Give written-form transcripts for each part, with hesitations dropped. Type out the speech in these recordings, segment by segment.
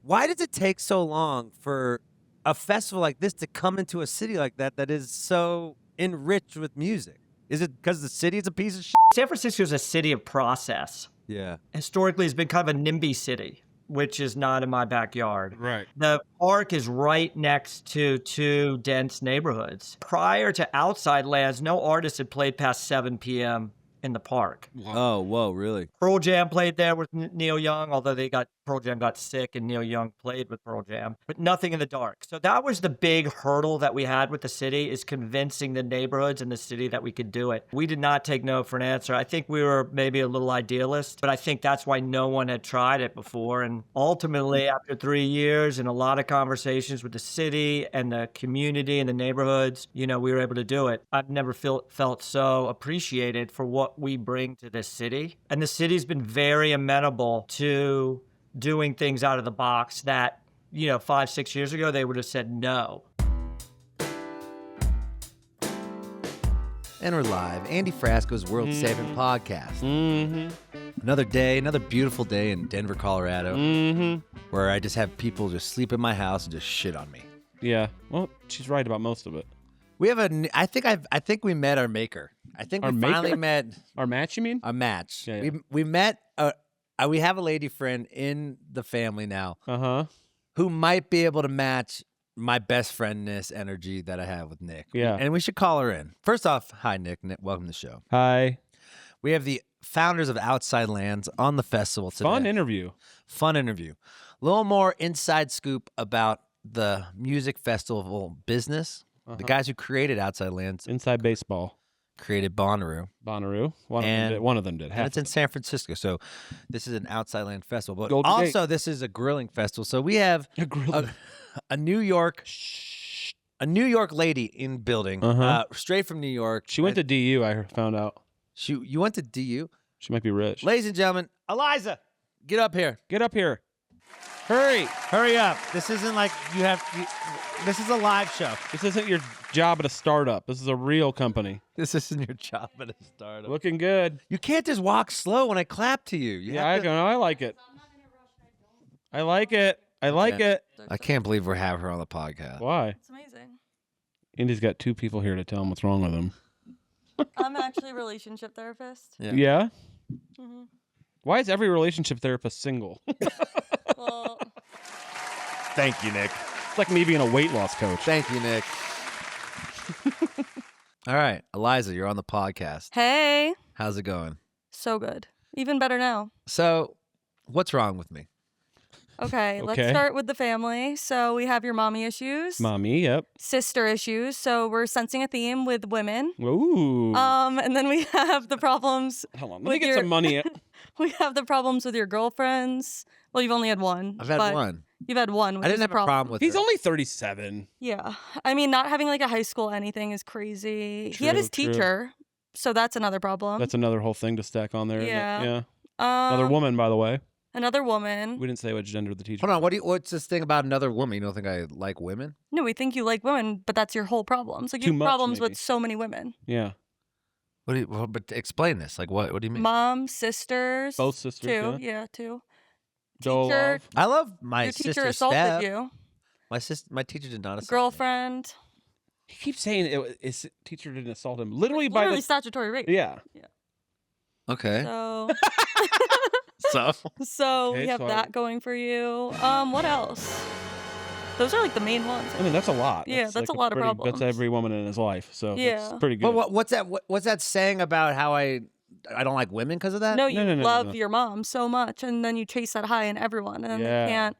Why does it take so long for a festival like this to come into a city like that is so enriched with music? Is it because the city is a piece of shit? San Francisco is a city of process. Yeah. Historically, it's been kind of a NIMBY city, which is not in my backyard. Right. The park is right next to two dense neighborhoods. Prior to Outside Lands, no artist had played past 7 p.m. in the park. Oh, whoa, really? Pearl Jam played there with Neil Young, although Pearl Jam got sick and Neil Young played with Pearl Jam, but nothing in the dark. So that was the big hurdle that we had with the city, is convincing the neighborhoods and the city that we could do it. We did not take no for an answer. I think we were maybe a little idealist, but I think that's why no one had tried it before. And ultimately, after 3 years and a lot of conversations with the city and the community and the neighborhoods, we were able to do it. I've never felt so appreciated for what we bring to this city. And the city's been very amenable to doing things out of the box that, 5-6 years ago, they would have said no. And we're live. Andy Frasco's World Saving Podcast. Mm-hmm. Another day, another beautiful day in Denver, Colorado, where I just have people just sleep in my house and just shit on me. Yeah. Well, she's right about most of it. We have I think we met our maker. I think Our we maker? finally met Our match, you mean? a match. Yeah. We met. We have a lady friend in the family now Uh-huh. who might be able to match my best friendness energy that I have with Nick. Yeah. And we should call her in. First off, hi Nick. Welcome to the show. Hi. We have the founders of Outside Lands on the festival today. Fun interview. Fun interview. A little more inside scoop about the music festival business. The guys who created Outside Lands Inside baseball. created Bonnaroo. Bonnaroo. One of them did. And it's in San Francisco. So this is an Outside Land festival. But Golden also this is a grilling festival. So we have a New York lady in building, straight from New York. She went to DU, I found out. You went to DU? She might be rich. Ladies and gentlemen, Eliza, get up here. Get up here. Hurry. Hurry up. This isn't like this is a live show. This isn't your job at a startup. This is a real company. This isn't your job at a startup. Looking good. You can't just walk slow when I clap to you. I know. I like it. I like it. I like it. I can't believe we're having her on the podcast. Why? It's amazing. Indy's got 2 people here to tell him what's wrong with him. I'm actually a relationship therapist. Yeah? Mm-hmm. Why is every relationship therapist single? Well, Thank you, Nick. It's like me being a weight loss coach. Thank you, Nick. All right, Eliza, you're on the podcast. hey, How's it going? so good. Even better now. So, what's wrong with me? Okay, let's Okay. start with the family. So we have your mommy issues, Mommy, yep. sister issues. So we're sensing a theme with women. Ooh. And then we have the problems. Hold on. Let me with get your- some money. We have the problems with your girlfriends. Well, you've only had one. I've had but one. You've had one. Which I didn't is have a problem with He's her. only 37. Yeah, I mean, not having like a high school anything is crazy. He had his True, true. teacher, so that's another problem. That's another whole thing to stack on there. isn't it? Yeah. Yeah. Another woman, by the way. Another woman. We didn't say what gender the teacher. Hold on, what's this thing about another woman? You don't think I like women? No, we think you like women, but that's your whole problem. It's like you Too have much, problems maybe. with so many women. Yeah. But explain this. Like, what do you mean? Mom, sisters. Both sisters, Two. yeah. Yeah, two. Dole Teacher. off. I love my Your teacher sister assaulted Steph. you. My teacher did not assault me. Girlfriend. He keeps saying his teacher didn't assault him. Literally by Literally the. statutory rape. Yeah. Okay. So, So so Okay, we have so that going for you. What else? Those are like the main ones. I mean, that's a lot. Yeah, that's a lot of problems. That's every woman in his life. So Yeah. it's pretty good. But what's that? What's that saying about how I don't like women because of that? No, you no, love no. your mom so much, and then you chase that high in everyone, and then Yeah.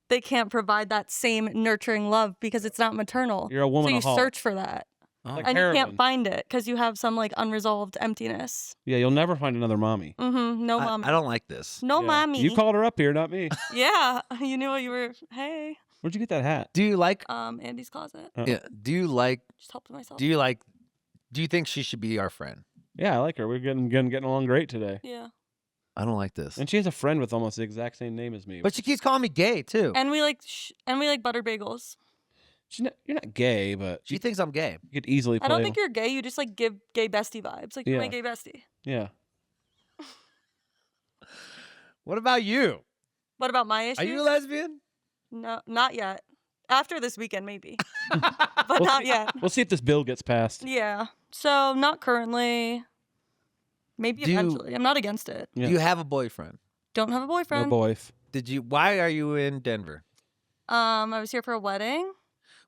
they can't provide that same nurturing love because it's not maternal. You're a woman. So you search for that, like and you heroin. can't find it because you have some like unresolved emptiness. Yeah, you'll never find another mommy. Mm-hmm. No mommy. I don't like this. No Yeah. mommy. You called her up here, not me. Yeah, you knew what you were. Hey, Where'd you get that hat? Do you like? Andy's closet. Yeah. Do you like? Just helped myself. Do you like? Do you think she should be our friend? Yeah, I like her. We're getting along great today. Yeah. I don't like this. And she has a friend with almost the exact same name as me. But she keeps calling me gay too. And we like buttered bagels. You're not gay, but She thinks I'm gay. you could easily play. I don't think you're gay. You just like give gay bestie vibes. Like you're my Yeah. gay bestie. Yeah. What about you? What about my issues? Are you a lesbian? No, not yet. After this weekend, maybe. But not yet. We'll see if this bill gets passed. Yeah. So not currently. Maybe eventually. I'm not against it. Yeah. Do you have a boyfriend? Don't have a No boyfriend. boys. Why are you in Denver? I was here for a wedding.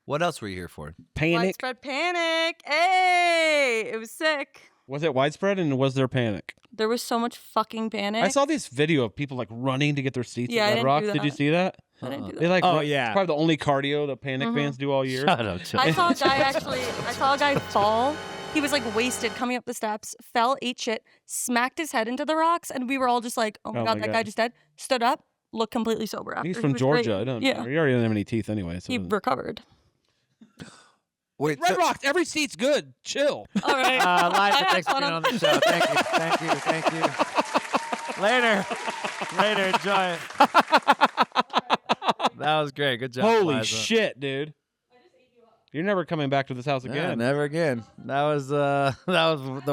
What else were you here for? Panic. Widespread panic. Hey, it was sick. Was it widespread and was there panic? There was so much fucking panic. I saw this video of people like running to get their seats Yeah, I at Red didn't Rocks. do Did you that. see that? I didn't do They that. like Oh, run- yeah. it's probably the only cardio the panic fans do all year. Shut up, I saw a guy I saw a guy fall. He was like wasted coming up the steps, fell, ate shit, smacked his head into the rocks, and we were all just like, oh my God, that guy just dead. Stood up, looked completely sober after. He's He from was great. Georgia. I don't. Yeah. He already doesn't have any teeth anyway. So He recovered. Wait, Red Rocks. Every seat's good. Chill. All right. Liza, thanks for being on the show. Thank you. Later, enjoy it. That was great. Good job, Holy Liza. shit, dude. You're never coming back to this house Yeah, again. never again. That was the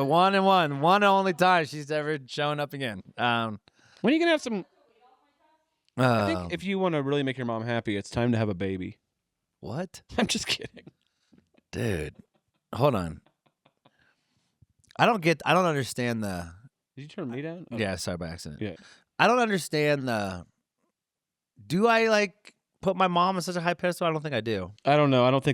one and only time she's ever shown up again. When are you gonna have some? I think Oh. if you want to really make your mom happy, it's time to have a baby. What? I'm just kidding. Dude, hold on. I don't understand the. Did you turn me down? Oh. Yeah, sorry by accident. Yeah. I don't understand the. Do I like put my mom on such a high pedestal? I don't think I do. I don't know. I don't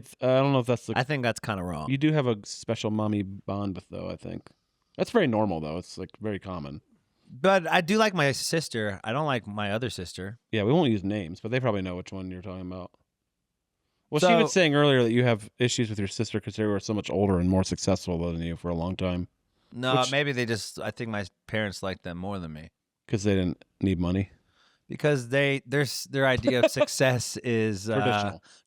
know if that's the. I think that's kind of wrong. You do have a special mommy bond with, though. I think that's very normal, though. It's like very common. But I do like my sister. I don't like my other sister. Yeah, we won't use names, but they probably know which one you're talking about. Well, she So- was saying earlier that you have issues with your sister because they were so much older and more successful than you for a long time No, Which- maybe they just. I think my parents like them more than me because they didn't need money. because their idea of success is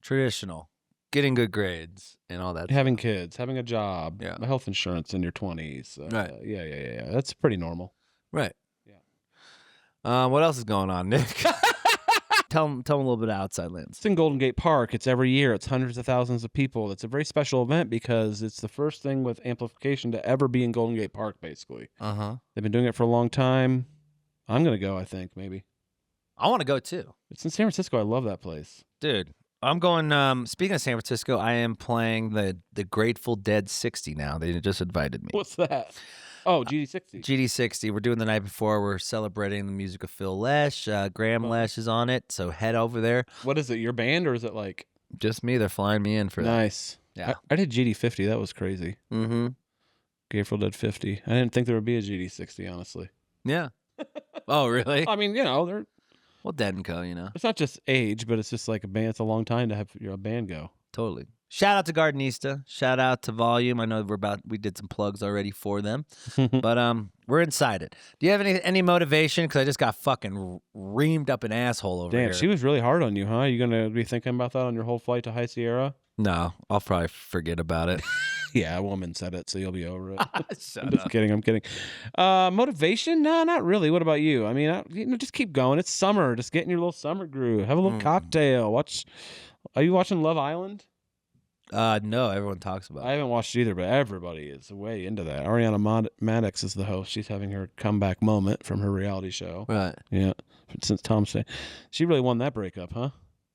traditional, getting good grades and all that. Having kids, having a job, Yeah. health insurance in your 20s. Right. Yeah. That's pretty normal. Right. Yeah. What else is going on, Nick? Tell them a little bit of outside lands. It's in Golden Gate Park. It's every year. It's hundreds of thousands of people. It's a very special event because it's the first thing with amplification to ever be in Golden Gate Park, basically. Uh-huh. They've been doing it for a long time. I'm going to go, I think, maybe. I want to go too. It's in San Francisco. I love that place. Dude, I'm going speaking of San Francisco, I am playing the Grateful Dead 60 now. They just invited me. What's that? Oh, GD60. GD60. We're doing the night before. We're celebrating the music of Phil Lesh. Graham Lesh is on it, so head over there. What is it, your band, or is it like... Just me. They're flying me in for that. Nice. Yeah. I did GD50. That was crazy. Mm-hmm. Grateful Dead 50. I didn't think there would be a GD60, honestly. Yeah. Oh, really? I mean, they're... Well, Dead and Co, It's not just age, but it's just like a band. It's a long time to have a band go. Totally. Shout out to Gardenista. Shout out to Volume. I know we did some plugs already for them, but we're inside it. Do you have any motivation? Because I just got fucking reamed up an asshole over Damn, here. she was really hard on you, huh? You gonna be thinking about that on your whole flight to High Sierra? No, I'll probably forget about it. Yeah, a woman said it, so you'll be over it. Shut I'm just up. kidding. I'm kidding. Motivation? No, not really. What about you? I mean, just keep going. It's summer. Just get in your little summer groove. Have a little cocktail. Are you watching Love Island? No, everyone talks about I it. haven't watched either, but everybody is way into that. Ariana Maddox is the host. She's having her comeback moment from her reality show. Right. Yeah, since Tom's saying she really won that breakup, huh?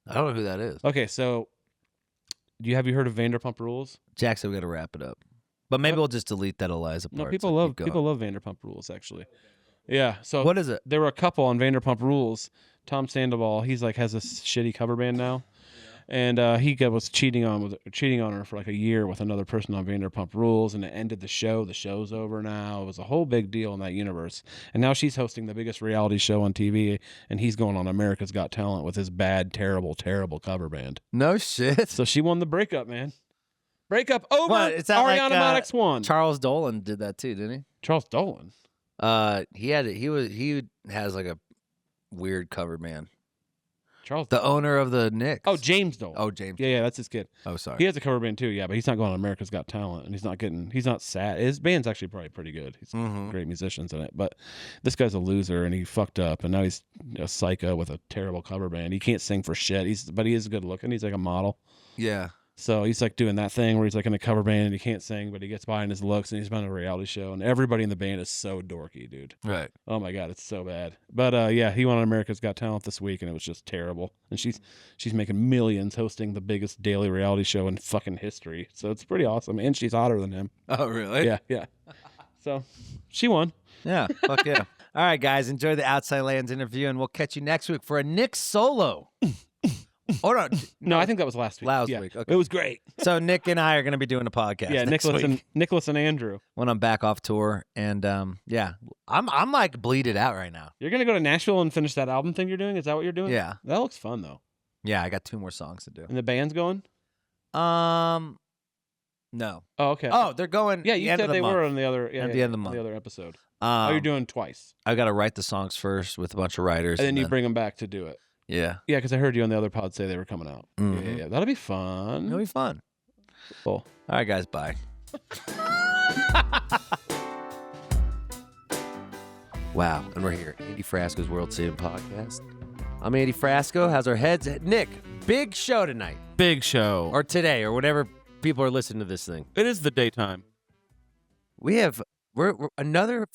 I don't know who that is. Okay, so have you heard of Vanderpump Rules? Jackson, we got to wrap it up. But maybe we'll just delete that Eliza part. No, so people keep love going. Vanderpump Rules actually. Yeah. So What is it? there were a couple on Vanderpump Rules. Tom Sandoval, he's like has this shitty cover band now, and he was cheating on her for like a year with another person on Vanderpump Rules, and it ended the show. The show's over now. It was a whole big deal in that universe, and now she's hosting the biggest reality show on TV, and he's going on America's Got Talent with his bad, terrible, terrible cover band. No shit. So she won the breakup, man. Breakup over. What, is that Ariana like, Maddox won. Charles Dolan did that too, didn't he? Charles Dolan. He has like a weird cover band. Charles. The owner of the Knicks. Oh, James Dolan. Oh, James. Yeah, that's his kid. Oh, sorry. He has a cover band too, yeah, but he's not going on America's Got Talent, and he's not sad. His band's actually probably pretty good. He's great musicians in it, but this guy's a loser, and he fucked up, and now he's a psycho with a terrible cover band. He can't sing for shit. But he is good looking. He's like a model. Yeah. So he's like doing that thing where he's like in a cover band and he can't sing, but he gets by in his looks, and he's on a reality show, and everybody in the band is so dorky, dude. Right. Oh my God, it's so bad. But yeah, he won on America's Got Talent this week, and it was just terrible. And she's making millions hosting the biggest daily reality show in fucking history. So it's pretty awesome, and she's hotter than him. Oh, really? Yeah. So she won. Yeah. Fuck yeah. All right, guys, enjoy the Outside Lands interview, and we'll catch you next week for a Nick solo. Hold on. No, I think that was last week. Last Yeah. week. Okay. It was great. So Nick and I are going to be doing a podcast. Yeah, next Nicholas week. and Andrew. When I'm back off tour, and yeah, I'm like bleeded out right now. You're gonna go to Nashville and finish that album thing you're doing? Is that what you're doing? Yeah. That looks fun though. Yeah, I got 2 more songs to do. And the band's going? No. Oh, okay. Oh, they're going. yeah, you the end said of the they month. were on the other At the end of the month. the other episode. You're doing twice. I got to write the songs first with a bunch of writers, And then you bring them back to do it. Yeah, Yeah, because I heard you on the other pod say they were coming out. Mhm. Yeah. That'll be fun. it'll be fun. Cool. All right, guys, bye. Wow, and we're here, Andy Frasco's World Saving Podcast. I'm Andy Frasco. How's our heads? Nick, big show tonight, Big show. or today, or whenever people are listening to this thing. It is the daytime. We're another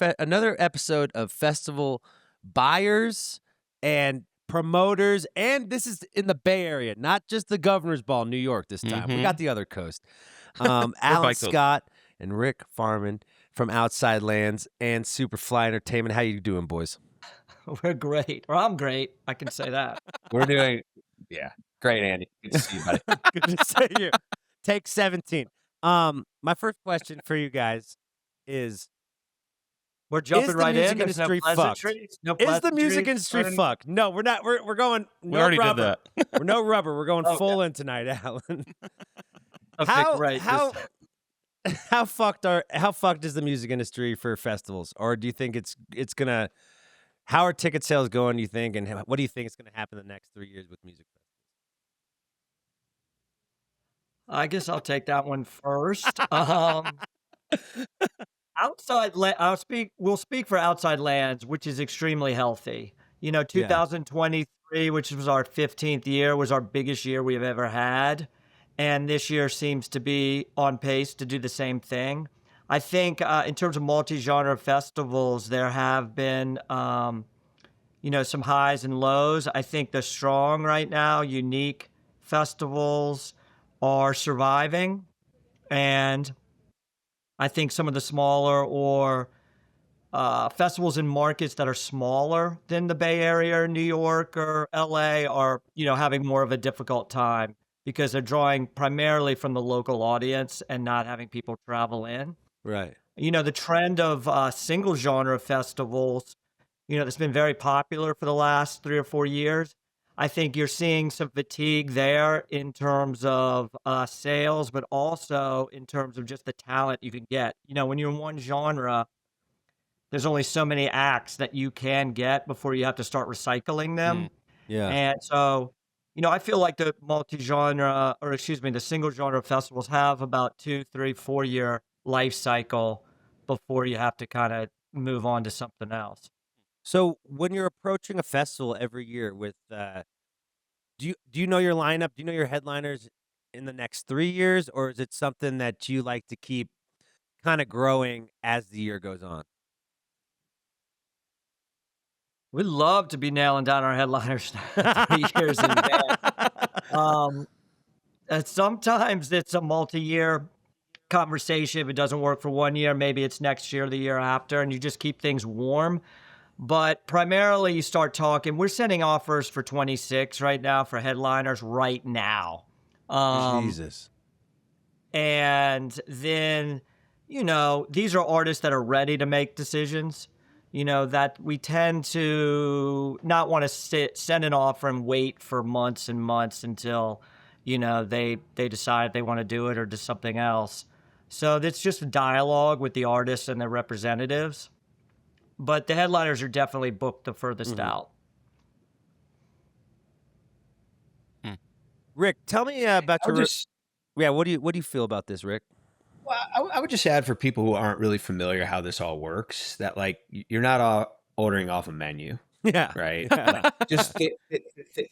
episode of festival buyers and promoters, and this is in the Bay Area, not just the Governor's Ball, New York. This time we Mhm. got the other coast. Alan bi-coast. Scott and Rick Farman from Outside Lands and Superfly Entertainment. How you doing, boys? We're great. Or I'm great. I can say that. We're doing, great, Andy. Good to see you, buddy. Good to see you. Take 17. My first question for you guys is: We're jumping the right music in. There's no industry fucked? pleasantries. No Is the music pleasantries. industry fucked? No, we're not. We're going. We No already rubber. did that. We're no rubber. We're going Okay. full in tonight, Alan. Okay, great. How fucked is the music industry for festivals, or do you think it's gonna? How are ticket sales going? Do you think, and what do you think is gonna happen the next 3 years with music festivals? I guess I'll take that one first. We'll speak for Outside Lands, which is extremely healthy. 2023, which was our 15th year, was our biggest year we've ever had. And this year seems to be on pace to do the same thing. I think in terms of multi-genre festivals, there have been, some highs and lows. I think the strong right now, unique festivals are surviving. And I think some of the smaller or festivals in markets that are smaller than the Bay Area or New York or LA are, having more of a difficult time because they're drawing primarily from the local audience and not having people travel in. Right. The trend of single genre festivals, that's been very popular for the last 3 or 4 years. I think you're seeing some fatigue there in terms of sales, but also in terms of just the talent you can get. When you're in one genre, there's only so many acts that you can get before you have to start recycling them. Yeah. And so, I feel like the the single genre festivals have about 2, 3, 4 year life cycle before you have to kind of move on to something else. So when you're approaching a festival every year with, do you know your lineup? Do you know your headliners in the next 3 years, or is it something that you like to keep kind of growing as the year goes on? We'd love to be nailing down our headliners 3 years in advance. And sometimes it's a multi-year conversation. If it doesn't work for 1 year, maybe it's next year or the year after, and you just keep things warm. But primarily you start talking, we're sending offers for 26 right now for headliners right now. Jesus. And then, these are artists that are ready to make decisions. That we tend to not want to send an offer and wait for months and months until, they decide they want to do it or do something else. So it's just a dialogue with the artists and their representatives. But the headliners are definitely booked the furthest out. Rick, tell me about your. What do you feel about this, Rick? Well, I would just add for people who aren't really familiar how this all works that you're not ordering off a menu. Yeah. right? Yeah. Like, just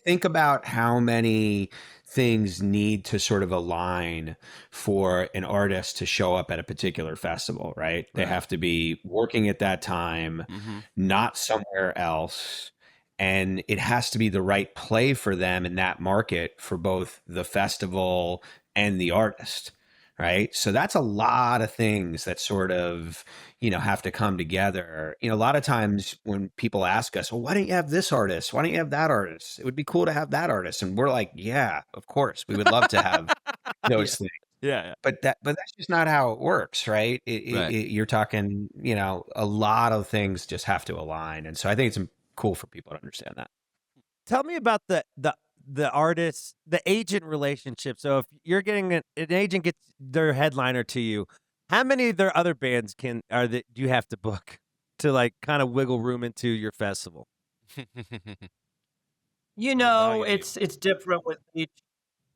think about how many things need to sort of align for an artist to show up at a particular festival, right? They Right. have to be working at that time, not somewhere else. And it has to be the right play for them in that market for both the festival and the artist, right? So that's a lot of things that sort of, have to come together. A lot of times when people ask us, well, why don't you have this artist? Why don't you have that artist? It would be cool to have that artist. And we're like, yeah, of course, we would love to have those things. Yeah. But that's just not how it works, right? Right. You're talking, a lot of things just have to align. And so I think it's cool for people to understand that. Tell me about the artist, the agent relationship. So if you're getting an agent gets their headliner to you, how many of their other bands do you have to book to like kind of wiggle room into your festival? It's different with each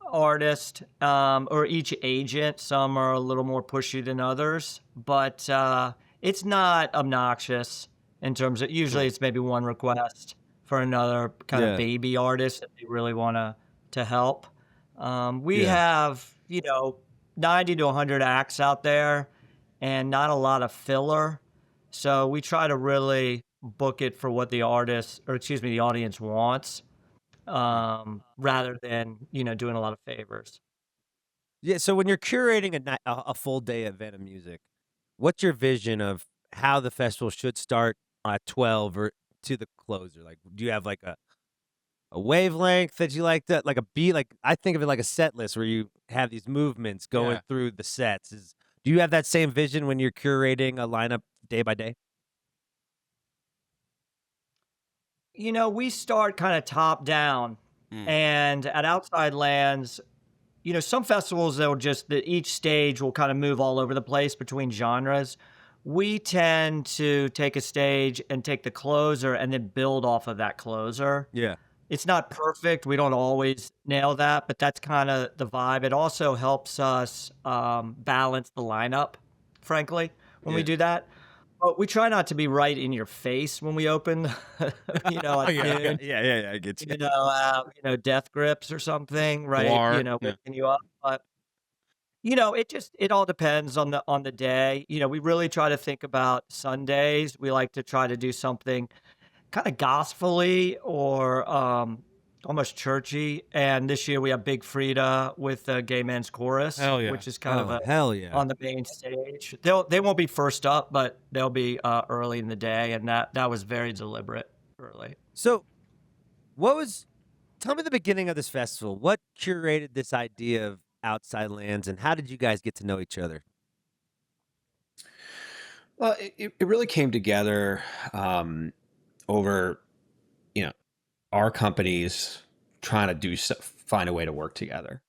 artist or each agent. Some are a little more pushy than others, but it's not obnoxious in terms of usually it's maybe one request for another kind of baby artist that they really want to help. We have 90 to 100 acts out there and not a lot of filler, so we try to really book it for what the audience wants, rather than doing a lot of favors. Yeah. So when you're curating a full day event of music, what's your vision of how the festival should start at 12 or to the closer? Like, do you have like a wavelength that you like to like a beat? Like I think of it like a set list where you have these movements going through the sets. Do you have that same vision when you're curating a lineup day by day? We start kind of top down, and at Outside Lands, some festivals each stage will kind of move all over the place between genres. We tend to take a stage and take the closer and then build off of that closer. Yeah. It's not perfect. We don't always nail that, but that's kind of the vibe. It also helps us balance the lineup, frankly, when we do that. But we try not to be right in your face when we open, at noon. Yeah, I get you. Death grips or something, right? Guar, Waking you up. But it all depends on the day. We really try to think about Sundays. We like to try to do something kind of gospel-y or almost churchy. And this year we have Big Frida with the Gay Men's Chorus, which is kind of on the main stage. They won't be first up, but they'll be early in the day, and that was very deliberate early. So, tell me the beginning of this festival. What curated this idea of Outside Lands, and how did you guys get to know each other? Well, it really came together over, our companies trying to find a way to work together.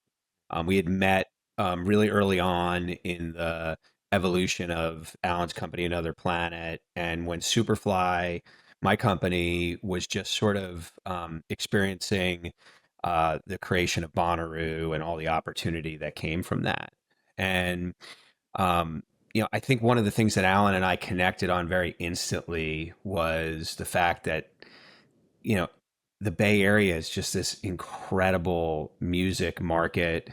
We had met really early on in the evolution of Alan's company, Another Planet, and when Superfly, my company, was just sort of experiencing the creation of Bonnaroo and all the opportunity that came from that. And I think one of the things that Alan and I connected on very instantly was the fact that, the Bay Area is just this incredible music market.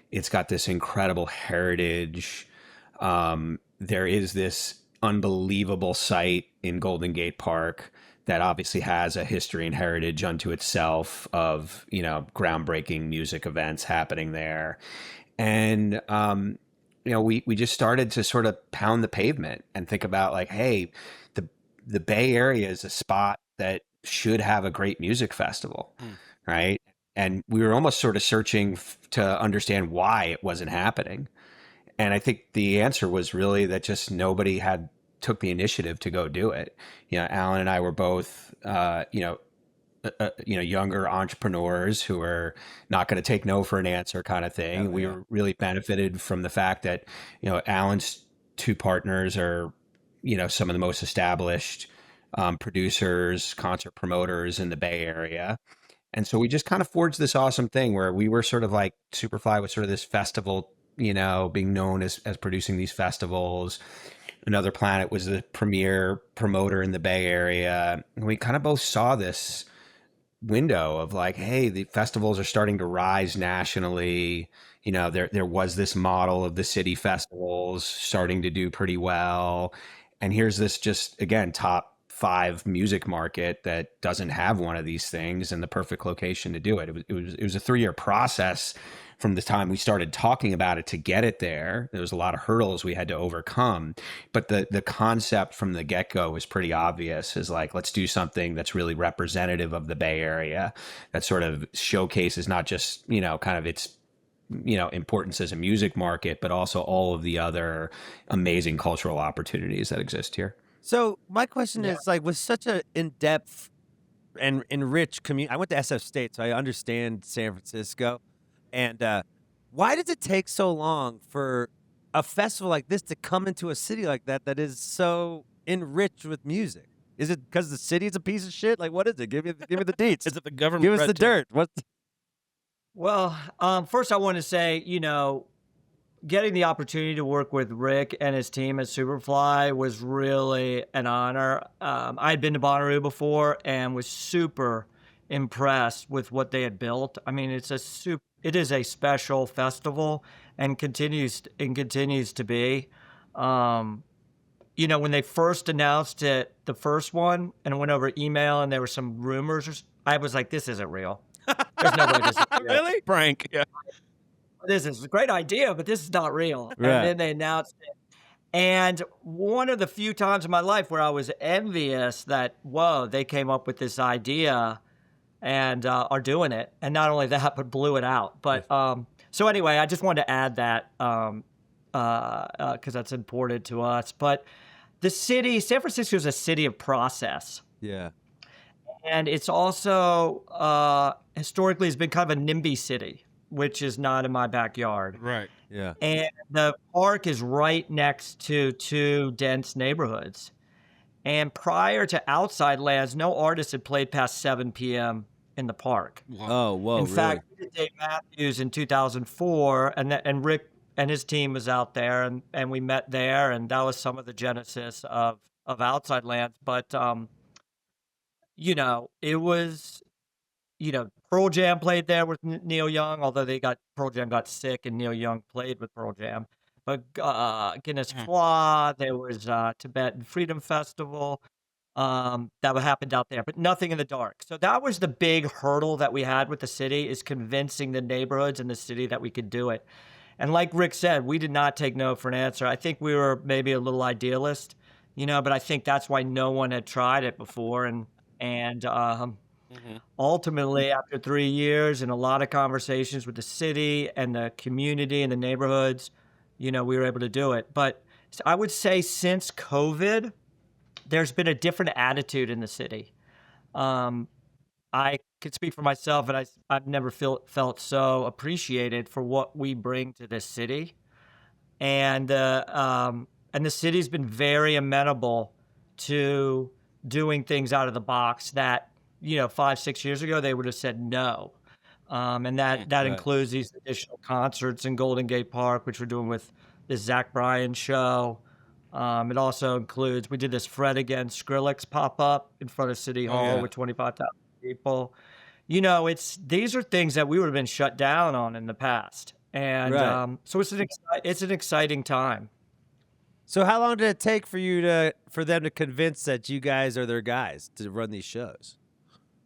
It's got this incredible heritage. There is this unbelievable site in Golden Gate Park that obviously has a history and heritage unto itself of, groundbreaking music events happening there. And, we just started to sort of pound the pavement and think about like, hey, the Bay Area is a spot that should have a great music festival, right? And we were almost sort of searching to understand why it wasn't happening. And I think the answer was really that just nobody took the initiative to go do it. Alan and I were both, younger entrepreneurs who are not going to take no for an answer kind of thing. We were really benefited from the fact that, Alan's two partners are, some of the most established producers, concert promoters in the Bay Area. And so we just kind of forged this awesome thing where we were sort of like Superfly was sort of this festival, being known as producing these festivals. Another Planet was the premier promoter in the Bay Area. And we kind of both saw this window of like, hey, the festivals are starting to rise nationally. There was this model of the city festivals starting to do pretty well. And here's this just, again, top 5 music market that doesn't have one of these things and the perfect location to do it. It was a 3-year process from the time we started talking about it to get it there. There was a lot of hurdles we had to overcome, but the concept from the get-go was pretty obvious, is like, let's do something that's really representative of the Bay Area, that sort of showcases not just, kind of its, importance as a music market, but also all of the other amazing cultural opportunities that exist here. So my question is, like, with such a in-depth and enriched community, I went to SF State, so I understand San Francisco. And why does it take so long for a festival like this to come into a city like that is so enriched with music? Is it because the city is a piece of shit? Like, what is it? Give me the deets. Is it the government? Give us the dirt. Well, first I want to say, getting the opportunity to work with Rick and his team at Superfly was really an honor. I had been to Bonnaroo before and was super impressed with what they had built. I mean, it is a special festival and continues to be. When they first announced it, the first one, and it went over email, and there were some rumors, I was like, "This isn't real. There's no way this is real. Really? Prank. Yeah. This is a great idea, but this is not real." Right. And then they announced it. And one of the few times in my life where I was envious that, whoa, they came up with this idea and are doing it. And not only that, but blew it out. But so anyway, I just wanted to add that because that's important to us. But the city, San Francisco, is a city of process. Yeah. And it's also historically has been kind of a NIMBY city, which is not in my backyard. Right. Yeah. And the park is right next to 2 dense neighborhoods. And prior to Outside Lands, no artist had played past 7 p.m. in the park. Oh, whoa. In really? fact, we did Dave Matthews in 2004, and Rick and his team was out there, and we met there, and that was some of the genesis of Outside Lands. But, it was, Pearl Jam played there with Neil Young, although Pearl Jam got sick and Neil Young played with Pearl Jam. But Guinness Flaw, there was Tibetan Freedom Festival that happened out there, but nothing in the dark. So that was the big hurdle that we had with the city, is convincing the neighborhoods and the city that we could do it. And like Rick said, we did not take no for an answer. I think we were maybe a little idealist, but I think that's why no one had tried it before. And ultimately, after 3 years and a lot of conversations with the city and the community and the neighborhoods, we were able to do it. But I would say since COVID, there's been a different attitude in the city. I could speak for myself, and I've never felt so appreciated for what we bring to this city. And the city's been very amenable to doing things out of the box that, 5-6 years ago, they would have said no. And that Right. includes these additional concerts in Golden Gate Park, which we're doing with the Zach Bryan show. It also includes, we did this Fred Again Skrillex pop-up in front of City Hall with 25,000 people. These are things that we would have been shut down on in the past. And Right. so it's an exciting time. So how long did it take for them to convince that you guys are their guys to run these shows?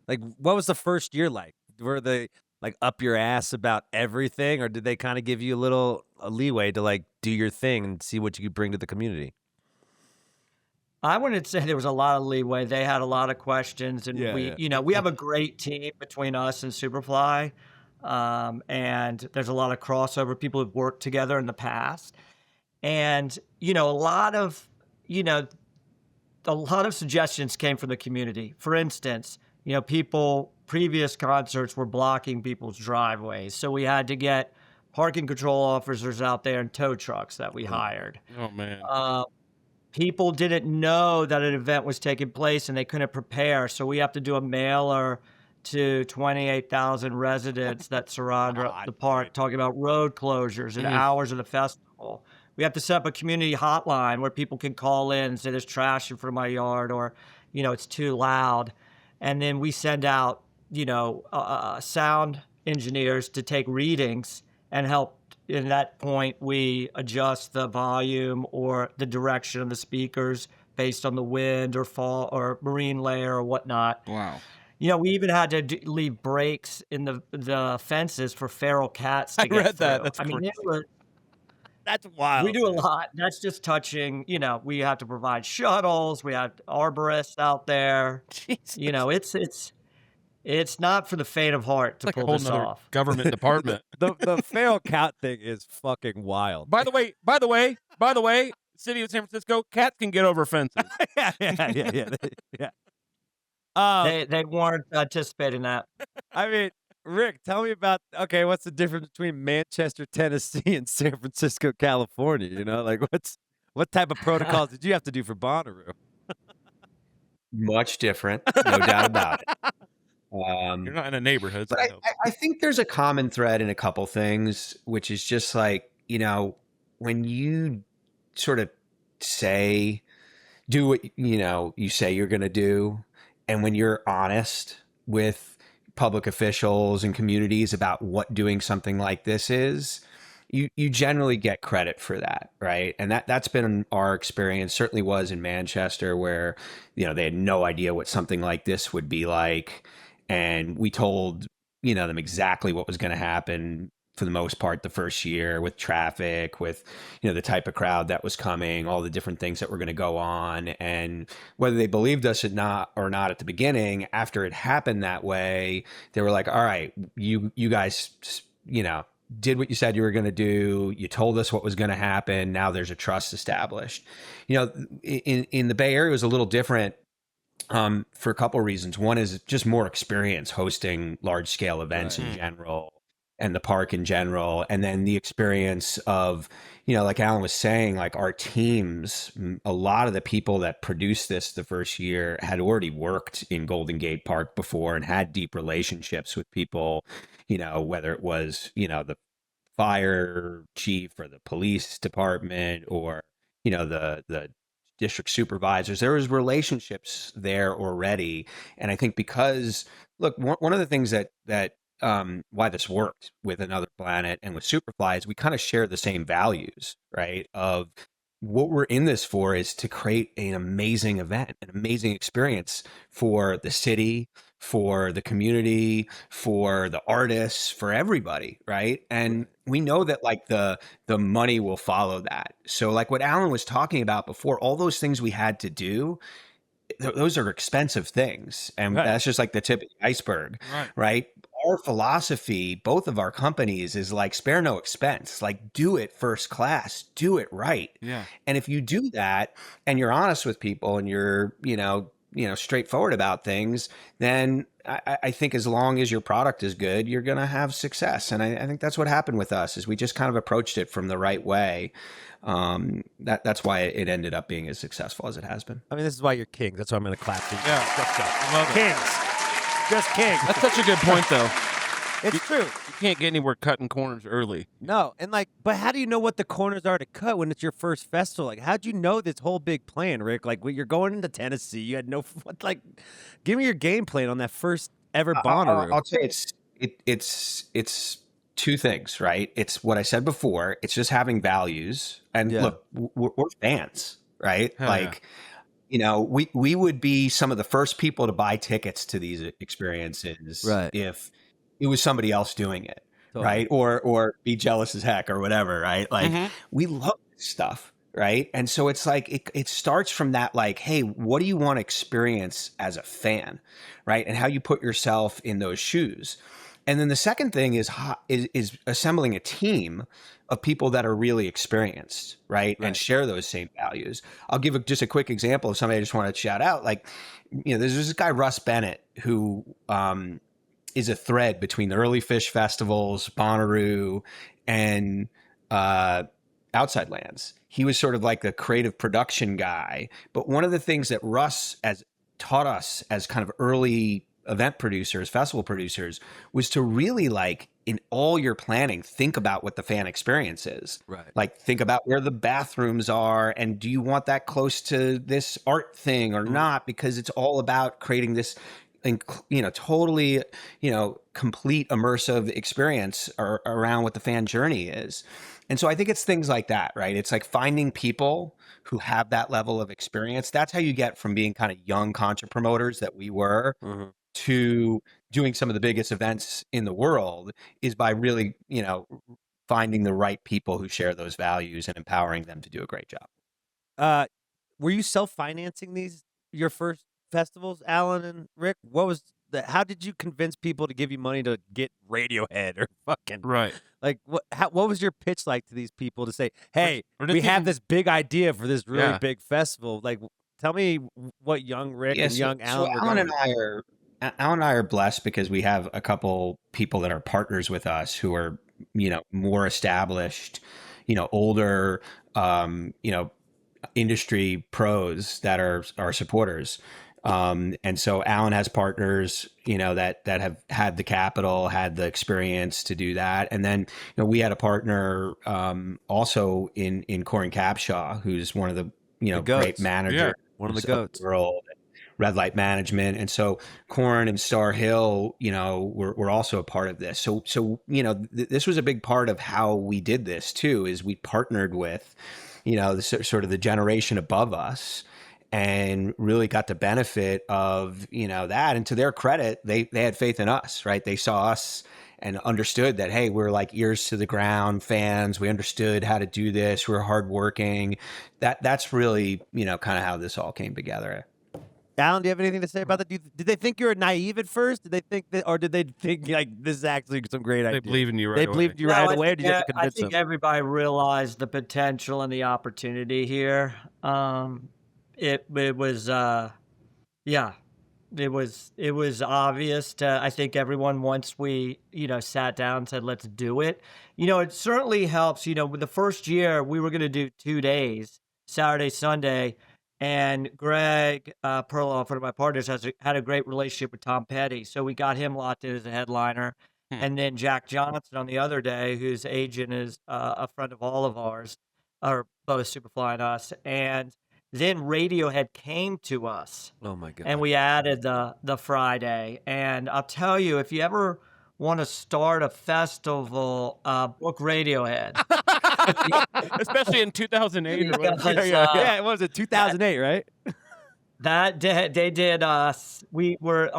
Like, what was the first year like? Were they like up your ass about everything, or did they kind of give you a leeway to like do your thing and see what you could bring to the community? I wouldn't say there was a lot of leeway. They had a lot of questions, and we have a great team between us and Superfly, and there's a lot of crossover. People who've worked together in the past, and a lot of suggestions came from the community. For instance, previous concerts were blocking people's driveways, so we had to get parking control officers out there and tow trucks that we hired. Oh man. People didn't know that an event was taking place and they couldn't prepare. So we have to do a mailer to 28,000 residents that surround the park, talking about road closures and hours of the festival. we have to set up a community hotline where people can call in and say there's trash in front of my yard, or, it's too loud. And then we send out, sound engineers to take readings and help. In that point, we adjust the volume or the direction of the speakers based on the wind or fall or marine layer or whatnot. Wow. We even had to leave breaks in the fences for feral cats to get read through. that. That's That's wild. we do a lot. That's just touching. We have to provide shuttles. We have arborists out there. Jesus. It's not for the faint of heart to Like a pull whole this nother off. government department. The feral cat thing is fucking wild. By the way, city of San Francisco, cats can get over fences. yeah. They weren't anticipating that. I mean, Rick, tell me about, what's the difference between Manchester, Tennessee and San Francisco, California? What type of protocols did you have to do for Bonnaroo? Much different, no doubt about it. You're not in a neighborhood. But I think there's a common thread in a couple things, which is just like, when you sort of do what, you say you're going to do. And when you're honest with public officials and communities about what doing something like this is, you generally get credit for that, right? And that's been our experience, certainly was in Manchester, where, they had no idea what something like this would be like. And we told, them exactly what was going to happen for the most part the first year, with traffic, with, the type of crowd that was coming, all the different things that were going to go on. And whether they believed us or not at the beginning, after it happened that way, they were like, all right, you guys, did what you said you were going to do. You told us what was going to happen. Now there's a trust established. In the Bay Area, it was a little different for a couple of reasons. One is just more experience hosting large scale events in general, and the park in general. And then the experience of, like Alan was saying, like our teams, a lot of the people that produced this the first year had already worked in Golden Gate Park before and had deep relationships with people, whether it was, the fire chief or the police department or, the district supervisors. There was relationships there already. And I think because, look, one of the things that why this worked with Another Planet and with Superfly is we kind of share the same values, right? Of what we're in this for is to create an amazing event, an amazing experience for the city, for the community, for the artists, for everybody, right? And we know that like the money will follow that. So like what Alan was talking about before, all those things we had to do, those are expensive things. And that's just like the tip of the iceberg, right? Our philosophy, both of our companies, is like spare no expense, like do it first class, do it right. Yeah. And if you do that and you're honest with people and you're, straightforward about things, then I think as long as your product is good, you're going to have success. And I think that's what happened with us, is we just kind of approached it from the right way. That's why it ended up being as successful as it has been. I mean, this is why you're kings. That's why I'm going to clap for you. Yeah. Let's go. I love it. Kings. Just kings. That's such a good point, though. It's true. You can't get anywhere cutting corners early. No, and but how do you know what the corners are to cut when it's your first festival? Like, how'd you know this whole big plan, Rick? Like, when you're going into Tennessee, you had give me your game plan on that first ever Bonnaroo. I'll say it's two things, right? It's what I said before. It's just having values, and look, we're fans, right? We would be some of the first people to buy tickets to these experiences, if it was somebody else doing it, right? Or be jealous as heck or whatever, right? Like we love this stuff, right? And so it's like it starts from that, like, hey, what do you want to experience as a fan, right? And how you put yourself in those shoes. And then the second thing is assembling a team of people that are really experienced, right? And share those same values. I'll give just a quick example of somebody I just wanted to shout out. Like, there's this guy, Russ Bennett, who is a thread between the early Fish festivals, Bonnaroo, and Outside Lands. He was sort of like the creative production guy. But one of the things that Russ has taught us as kind of early event producers, festival producers, was to really like in all your planning, think about what the fan experience is. Right. Like think about where the bathrooms are, and do you want that close to this art thing or not? Because it's all about creating this, totally, complete immersive experience around what the fan journey is. And so I think it's things like that, right? It's like finding people who have that level of experience. That's how you get from being kind of young concert promoters that we were to doing some of the biggest events in the world, is by really, finding the right people who share those values and empowering them to do a great job. Were you self-financing your first festivals, Alan and Rick? How did you convince people to give you money to get Radiohead or fucking Right. like what was your pitch like to these people to say, hey, we have this big idea for this really big festival? Like, tell me what young Rick and young Alan were Alan going. Alan and I are blessed because we have a couple people that are partners with us who are, more established, older, industry pros that are our supporters. And so Alan has partners, that have had the capital, had the experience to do that. And then, we had a partner, also in Corin Capshaw, who's one of the, great managers, one of the goats, world, Red Light Management. And so Corin and Star Hill, were also a part of this. So, this was a big part of how we did this too, is we partnered with, sort of the generation above us, and really got the benefit of, that. And to their credit, they had faith in us, right? They saw us and understood that, hey, we're like ears to the ground fans. We understood how to do this. We're hardworking. That's really, kind of how this all came together. Alan, do you have anything to say about that? Did they think you were naive at first? Did they think that, or did they think like this is actually some great idea? They believe in you right They away. believed you right away, or did you have to convince I think them? everybody realized the potential and the opportunity here. It was it was obvious to, I think, everyone once we, sat down and said, let's do it. It certainly helps, with the first year we were going to do 2 days, Saturday, Sunday. And Greg Perloff, one of my partners, had a great relationship with Tom Petty. So we got him locked in as a headliner. And then Jack Johnson on the other day, whose agent is a friend of all of ours, or both Superfly and us. And then Radiohead came to us. Oh my God. And we added the Friday. And I'll tell you, if you ever want to start a festival, book Radiohead. Especially in 2008 or whatever. Yeah, what was it, 2008, right? That they did. Our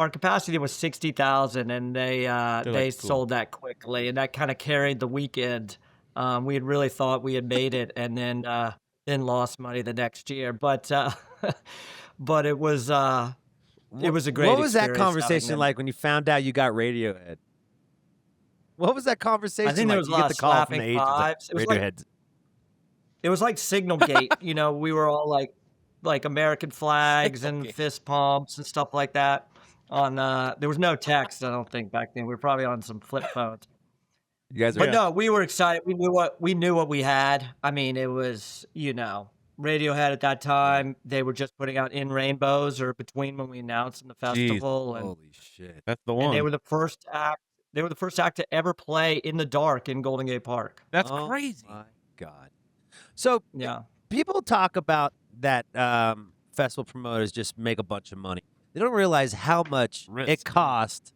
capacity was 60,000, and they sold that quickly, and that kind of carried the weekend. We had really thought we had made it, and then lost money the next year. But it was a great. What was that experience conversation like when you found out you got Radiohead? What was that conversation I think like? there was a You lot get of the call from slapping the agent, vibes. Radiohead. It was like Signalgate. We were all like American flags and fist pumps and stuff like that. There was no text, I don't think, back then. We were probably on some flip phones. You guys But no, we were excited. We knew what we had. I mean, it was, Radiohead at that time. They were just putting out In Rainbows or Between when we announced in the festival. And, holy shit. That's the one. and they were the first act. They were the first act to ever play in the dark in Golden Gate Park. That's crazy. My God. So Yeah. people talk about that festival promoters just make a bunch of money. They don't realize how much it costs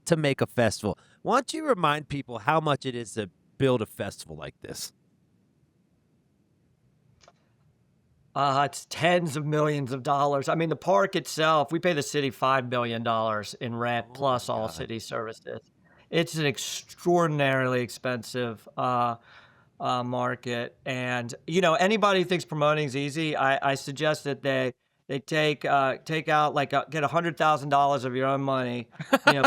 to make a festival. Why don't you remind people how much it is to build a festival like this? It's tens of millions of dollars. I mean, the park itself, we pay the city $5 million in rent plus all city services. It's an extraordinarily expensive market. And, anybody who thinks promoting is easy, I suggest that they take out get $100,000 of your own money,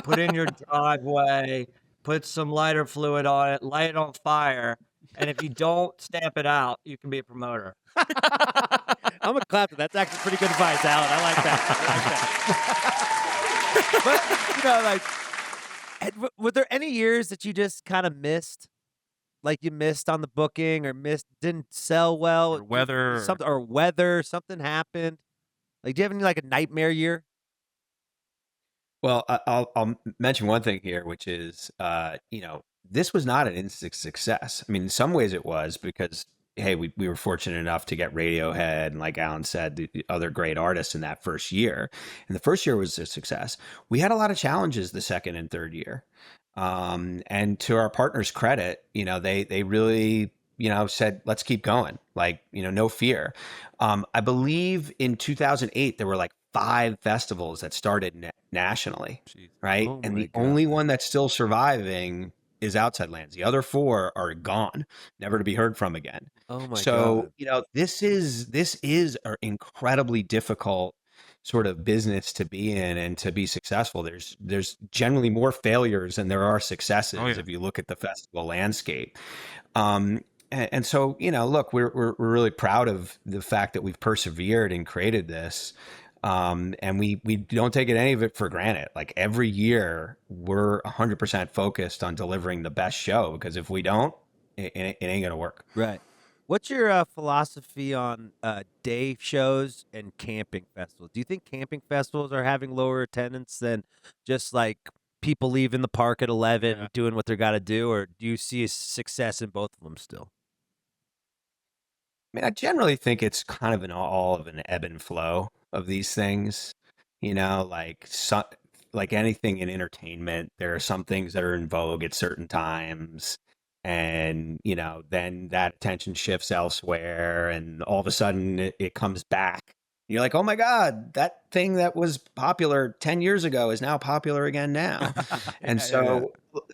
put in your driveway, put some lighter fluid on it, light it on fire. And if you don't stamp it out, you can be a promoter. I'm going to clap to that. That's actually pretty good advice, Alan. I like that. But, were there any years that you just kind of missed? Like you missed on the booking or didn't sell well? Or weather. Something happened? Like, do you have any, like, a nightmare year? Well, I'll mention one thing here, which is, this was not an instant success. I mean, in some ways it was because, hey, we were fortunate enough to get Radiohead and, like Alan said, the other great artists in that first year. And the first year was a success. We had a lot of challenges the second and third year. And to our partners' credit, they really, said, let's keep going. Like, no fear. I believe in 2008, there were like 5 festivals that started nationally, right? Oh and my the God. only one that's still surviving is Outside Lands. The other 4 are gone, never to be heard from again. Oh my So, God. this is an incredibly difficult sort of business to be in and to be successful. There's generally more failures than there are successes if you look at the festival landscape. And so, look, we're really proud of the fact that we've persevered and created this. And we don't take any of it for granted. Like every year, we're 100% focused on delivering the best show, because if we don't, it ain't going to work. Right. What's your philosophy on day shows and camping festivals? Do you think camping festivals are having lower attendance than just like people leaving the park at 11 and doing what they got to do, or do you see a success in both of them still? I mean, I generally think it's kind of all of an ebb and flow of these things. Like anything in entertainment, there are some things that are in vogue at certain times, and then that attention shifts elsewhere, and all of a sudden it comes back. You're like, oh my God, that thing that was popular 10 years ago is now popular again now. And so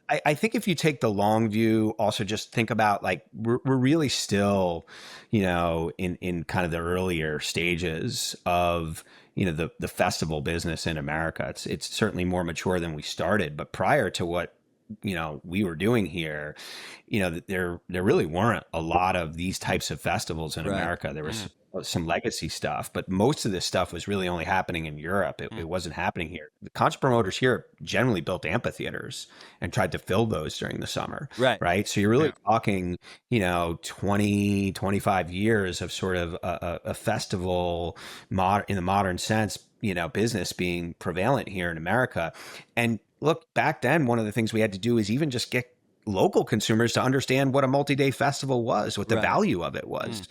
I think if you take the long view, also just think about like we're really still, in kind of the earlier stages of the festival business in America. It's certainly more mature than we started, but prior to what we were doing here, there really weren't a lot of these types of festivals in America. There was some legacy stuff, but most of this stuff was really only happening in Europe. It wasn't happening here. The concert promoters here generally built amphitheaters and tried to fill those during the summer. Right. So you're really talking, 20, 25 years of sort of a festival in the modern sense, business being prevalent here in America. And look, back then, one of the things we had to do is even just get local consumers to understand what a multi-day festival was, what the value of it was.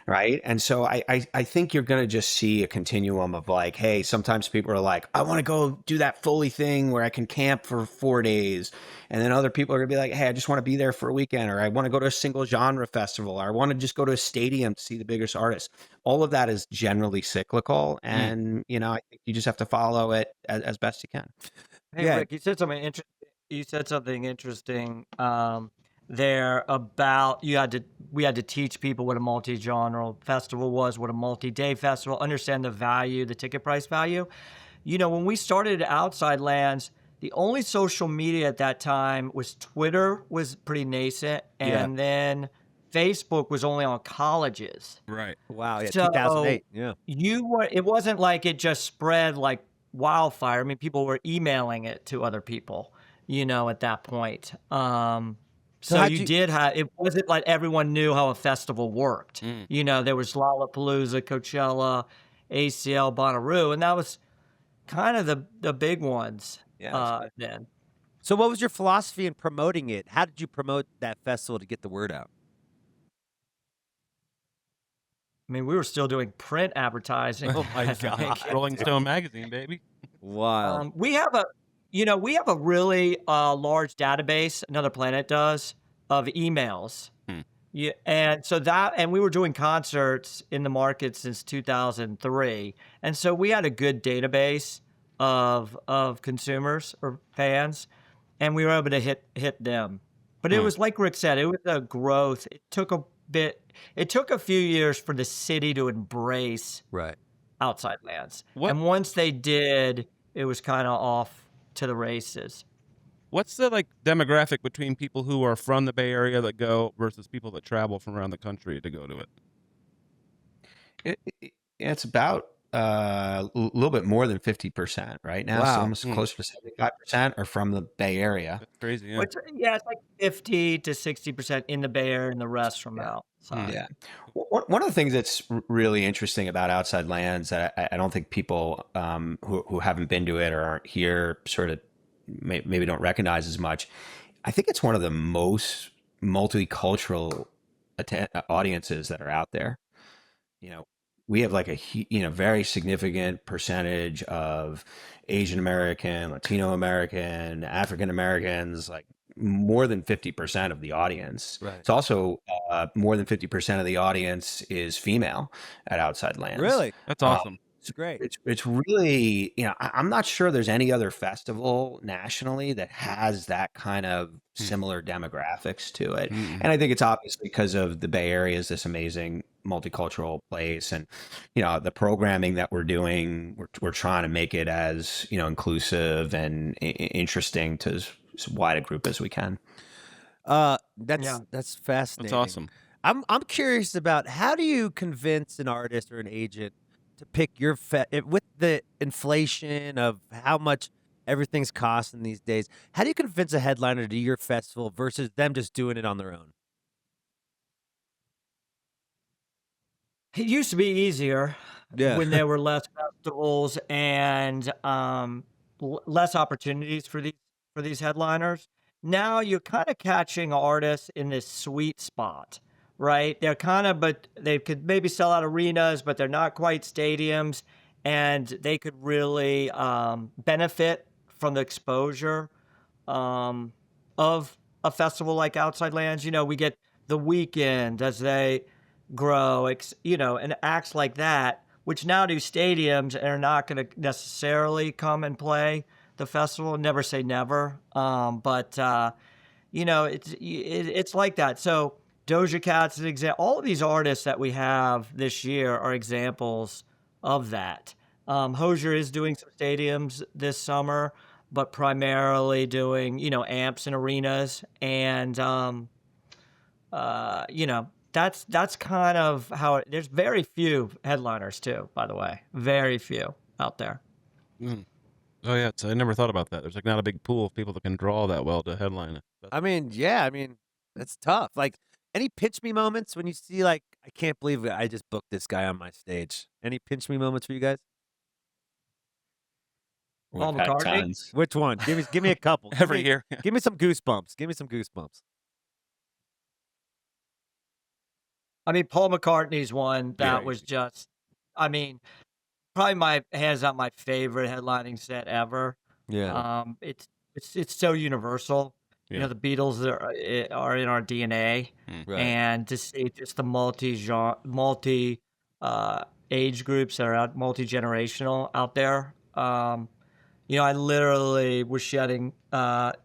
Right. And so I think you're going to just see a continuum of like, hey, sometimes people are like, I want to go do that Foley thing where I can camp for 4 days. And then other people are going to be like, hey, I just want to be there for a weekend, or I want to go to a single genre festival, or I want to just go to a stadium to see the biggest artists. All of that is generally cyclical. And, I think you just have to follow it as best you can. Hey, Rick, you said something interesting. There about we had to teach people what a multi-genre festival was, what a multi-day festival, understand the value, the ticket price value. When we started Outside Lands, the only social media at that time was Twitter was pretty nascent, and then Facebook was only on colleges. Right. Wow. Yeah. So 2008. Yeah. it wasn't like it just spread like wildfire. I mean, people were emailing it to other people, at that point. So it wasn't like everyone knew how a festival worked. There was Lollapalooza, Coachella, ACL, Bonnaroo, and that was kind of the big ones then. So what was your philosophy in promoting it? How did you promote that festival to get the word out? I mean, we were still doing print advertising. Oh my God. Rolling Stone magazine, baby. Wow. We have a really large database, Another Planet does, of emails. Yeah, and we were doing concerts in the market since 2003, and so we had a good database of consumers or fans, and we were able to hit them. But it was like Rick said, it was a growth. It took a few years for the city to embrace Outside Lands, and once they did, it was kind of off to the races. What's the demographic between people who are from the Bay Area that go versus people that travel from around the country to go to it? It's about a little bit more than 50% right now. So Wow. almost closer to 75% are from the Bay Area. That's crazy. Yeah. Which, yeah, it's like 50 to 60% in the Bay Area and the rest from outside. Yeah. One of the things that's really interesting about Outside Lands that I don't think people who haven't been to it or aren't here sort of maybe don't recognize as much. I think it's one of the most multicultural audiences that are out there. You know, we have like a very significant percentage of Asian American, Latino American, African Americans, like more than 50% of the audience. Right. It's also more than 50% of the audience is female at Outside Lands. Really? That's awesome. It's great. It's really, I'm not sure there's any other festival nationally that has that kind of similar demographics to it. And I think it's obviously because of the Bay Area is this amazing multicultural place, and the programming that we're doing, we're trying to make it as inclusive and interesting to as wide a group as we can. That's fascinating. That's awesome. I'm curious about, how do you convince an artist or an agent to pick your with the inflation of how much everything's costing these days? How do you convince a headliner to do your festival versus them just doing it on their own? It used to be easier Yeah. when there were less festivals and less opportunities for these headliners. Now you're kind of catching artists in this sweet spot, right? They're but they could maybe sell out arenas, but they're not quite stadiums, and they could really benefit from the exposure of a festival like Outside Lands. We get the Weekend as they grow, and acts like that, which now do stadiums and are not going to necessarily come and play the festival. Never say never, but it's like that. So Doja Cat's an example. All of these artists that we have this year are examples of that. Hozier is doing some stadiums this summer, but primarily doing amps and arenas, and that's kind of how there's very few headliners too, by the way. Very few out there. Oh yeah, I never thought about that. There's like not a big pool of people that can draw that well to headline it. I mean, that's tough. Like, any pinch me moments when you see, like, I can't believe I just booked this guy on my stage? Any pinch me moments for you guys? Paul McCartney? Which one? Give me a couple. Every year. Give me some goosebumps. Give me some goosebumps. I mean, Paul McCartney's one that was just, probably my hands out my favorite headlining set ever. Yeah. It's so universal. Yeah. The Beatles are in our DNA, Right. and to see just the multi age groups that are out, multi-generational out there. I literally was shedding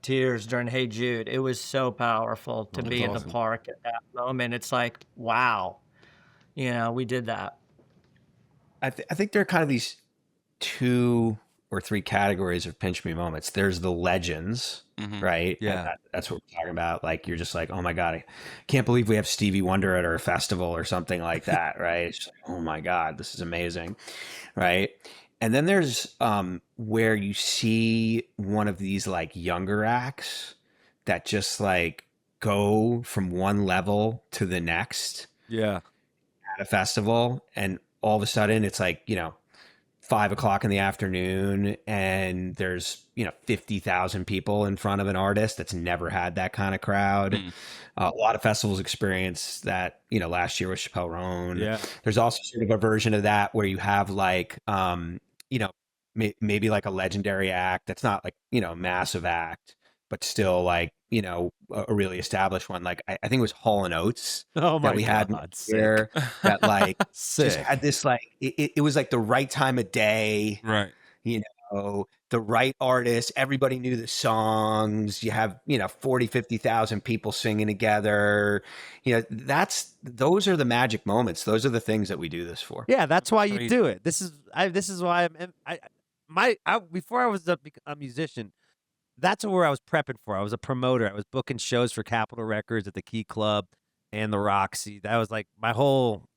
tears during Hey Jude. It was so powerful to be in the park at that moment. It's like, wow, we did that. I think there are kind of these 2 or 3 categories of pinch me moments. There's the legends, right? Yeah. That's what we're talking about. Like, you're just like, oh my God, I can't believe we have Stevie Wonder at our festival or something like that, right? It's just like, oh my God, this is amazing, right? And then there's where you see one of these like younger acts that just like go from one level to the next Yeah. at a festival, and all of a sudden it's like 5:00 in the afternoon, and there's 50,000 people in front of an artist that's never had that kind of crowd. A lot of festivals experience that. Last year was Chappelle Roan. Yeah. There's also sort of a version of that where you have like maybe like a legendary act that's not like a massive act, but still like a really established one. Like I think it was Hall & Oates that we had here that like just had this like it was like the right time of day, Right. The right artist. Everybody knew the songs. You have 40,000-50,000 people singing together. Those are the magic moments. Those are the things that we do this for. Yeah, that's why you Crazy. do it. This is why before I was a musician, that's where I was prepping for. I was a promoter. I was booking shows for Capitol Records at the Key Club and the Roxy. That was like my whole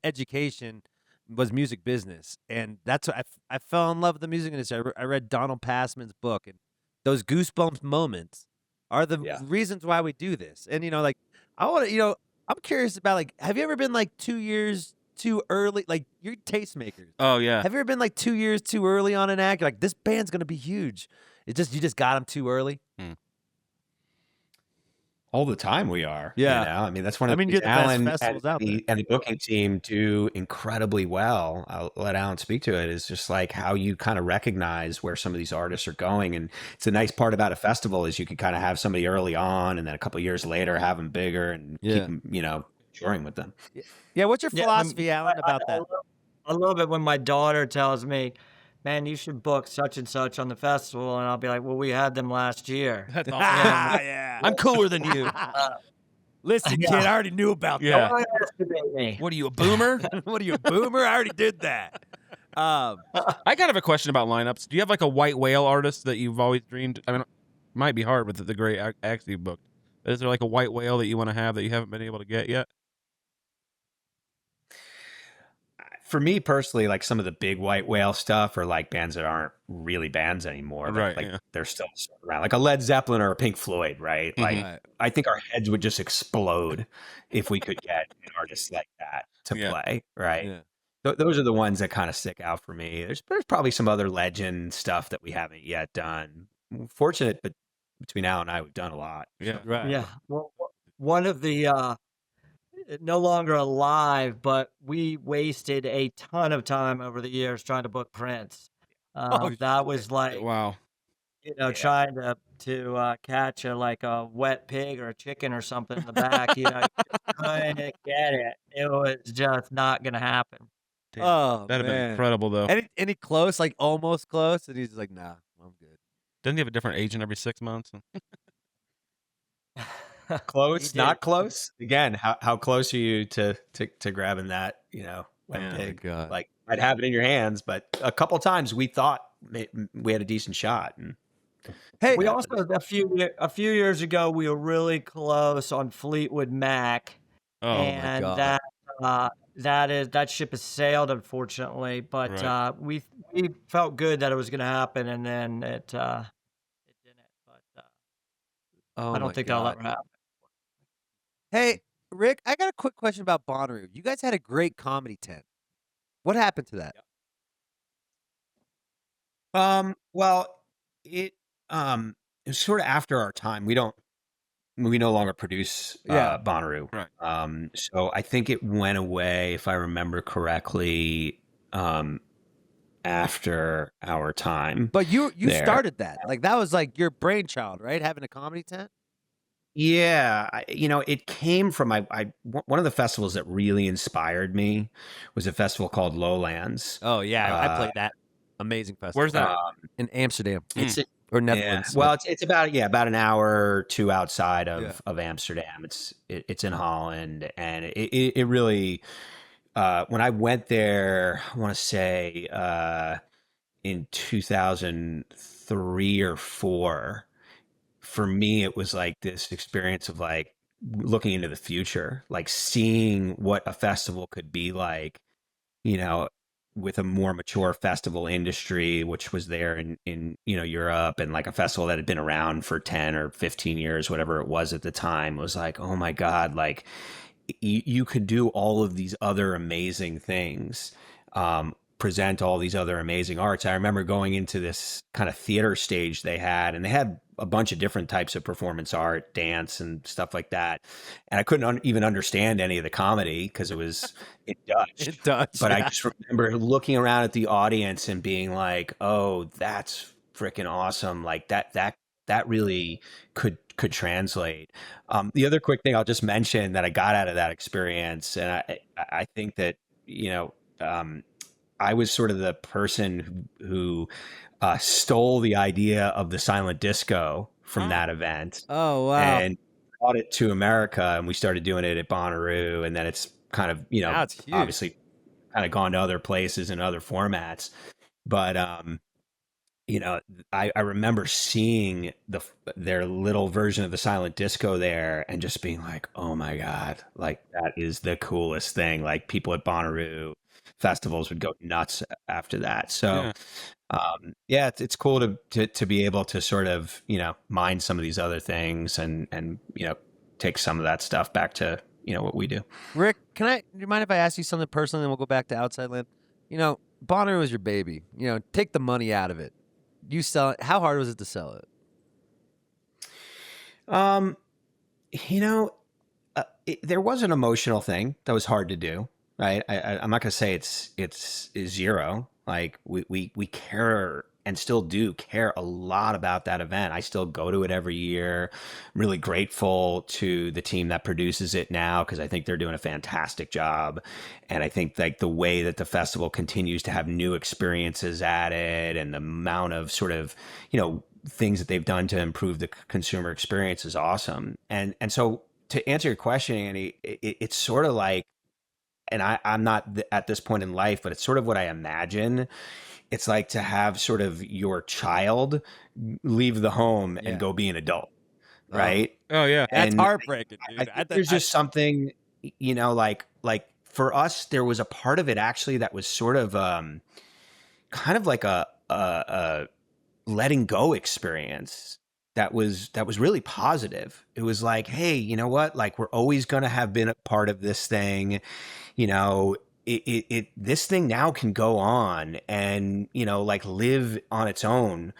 education was music business, and that's what I fell in love with the music industry. I read Donald Passman's book, and those goosebumps moments are the reasons why we do this. And like I want to, I'm curious about like, have you ever been like 2 years too early? Like you're tastemakers. Oh yeah. Have you ever been like 2 years too early on an act? You're like this band's gonna be huge. You just got them too early. All the time we are. Yeah. I mean, that's one of the you're the Alan best festivals out there. and the booking team do incredibly well. I'll let Alan speak to it. Is just like how you kind of recognize where some of these artists are going. And it's a nice part about a festival is you can kind of have somebody early on and then a couple of years later have them bigger and keep them, touring with them. Yeah. What's your philosophy, Alan, about that? I love it when my daughter tells me, man, you should book such and such on the festival. And I'll be like, well, we had them last year. That's awesome. Yeah. I'm cooler than you. Listen, kid, I already knew about that. Yeah. Don't underestimate me. What are you, a boomer? What are you, a boomer? I already did that. I kind of have a question about lineups. Do you have like a white whale artist that you've always dreamed? I mean, it might be hard with the great acts you've booked. Is there like a white whale that you want to have that you haven't been able to get yet? For me personally, like some of the big white whale stuff are like bands that aren't really bands anymore. Right, Like they're still around, like a Led Zeppelin or a Pink Floyd, right? Like I think our heads would just explode if we could get an artist like that to play, right? Yeah. Those are the ones that kind of stick out for me. There's probably some other legend stuff that we haven't yet done. Fortunate, but between Al and I, we've done a lot. Yeah, so. Right. Yeah. Well, one of the no longer alive, but we wasted a ton of time over the years trying to book Prince. That was like, wow, trying to catch a wet pig or a chicken or something in the back. Trying to get it. It was just not gonna happen. Damn. Oh, that'd have been incredible though. Any close, like almost close, and he's like, nah, I'm good. Doesn't he have a different agent every 6 months? Close, not close. Again, how close are you to grabbing that? Wet pig. God. Like I'd have it in your hands, but a couple times we thought we had a decent shot. And hey, we also a few years ago we were really close on Fleetwood Mac, and my God. that ship has sailed unfortunately. But we felt good that it was going to happen, and then it didn't. But I don't think that'll ever happen. Hey, Rick, I got a quick question about Bonnaroo. You guys had a great comedy tent. What happened to that? Well, it was sort of after our time. We no longer produce Bonnaroo. Right. So I think it went away, if I remember correctly, after our time. But you started that. Like that was like your brainchild, right? Having a comedy tent? Yeah, it came from one of the festivals that really inspired me was a festival called Lowlands. Oh yeah, I played that. Amazing festival. Where's that? In Amsterdam. Or Netherlands. Yeah. Well, it's about an hour or two outside of Amsterdam. It's in Holland, and it really when I went there, I want to say in 2003 or 4. For me, it was like this experience of like looking into the future, like seeing what a festival could be like, with a more mature festival industry, which was there in Europe, and like a festival that had been around for 10 or 15 years, whatever it was at the time, was like, oh my God, like you could do all of these other amazing things, present all these other amazing arts. I remember going into this kind of theater stage they had, and they had a bunch of different types of performance art, dance and stuff like that. And I couldn't even understand any of the comedy because it was in Dutch. But I just remember looking around at the audience and being like, oh, that's freaking awesome. Like that really could translate. The other quick thing I'll just mention that I got out of that experience, and I think that, I was sort of the person who stole the idea of the silent disco from that event. Oh, wow. And brought it to America, and we started doing it at Bonnaroo, and then it's kind of, obviously kind of gone to other places and other formats. But, I remember seeing their little version of the silent disco there and just being like, oh my God, like that is the coolest thing. Like people at Bonnaroo festivals would go nuts after that. So yeah, it's cool to be able to sort of, mine some of these other things and take some of that stuff back to, what we do. Rick, do you mind if I ask you something personally, and we'll go back to Outside Land? Bonnaroo is your baby. Take the money out of it. You sell it. How hard was it to sell it? There was an emotional thing that was hard to do, right? I'm not gonna say it's zero. Like we care and still do care a lot about that event. I still go to it every year. I'm really grateful to the team that produces it now because I think they're doing a fantastic job. And I think like the way that the festival continues to have new experiences at it and the amount of sort of, things that they've done to improve the consumer experience is awesome. And so to answer your question, Andy, it's sort of like, and I'm not at this point in life, but it's sort of what I imagine. It's like to have sort of your child leave the home and go be an adult, right? Oh yeah, that's heartbreaking, dude. I think there's just something, like for us, there was a part of it actually that was sort of kind of like a letting go experience that was really positive. It was like, hey, you know what? Like we're always going to have been a part of this thing, this thing now can go on and, like live on its own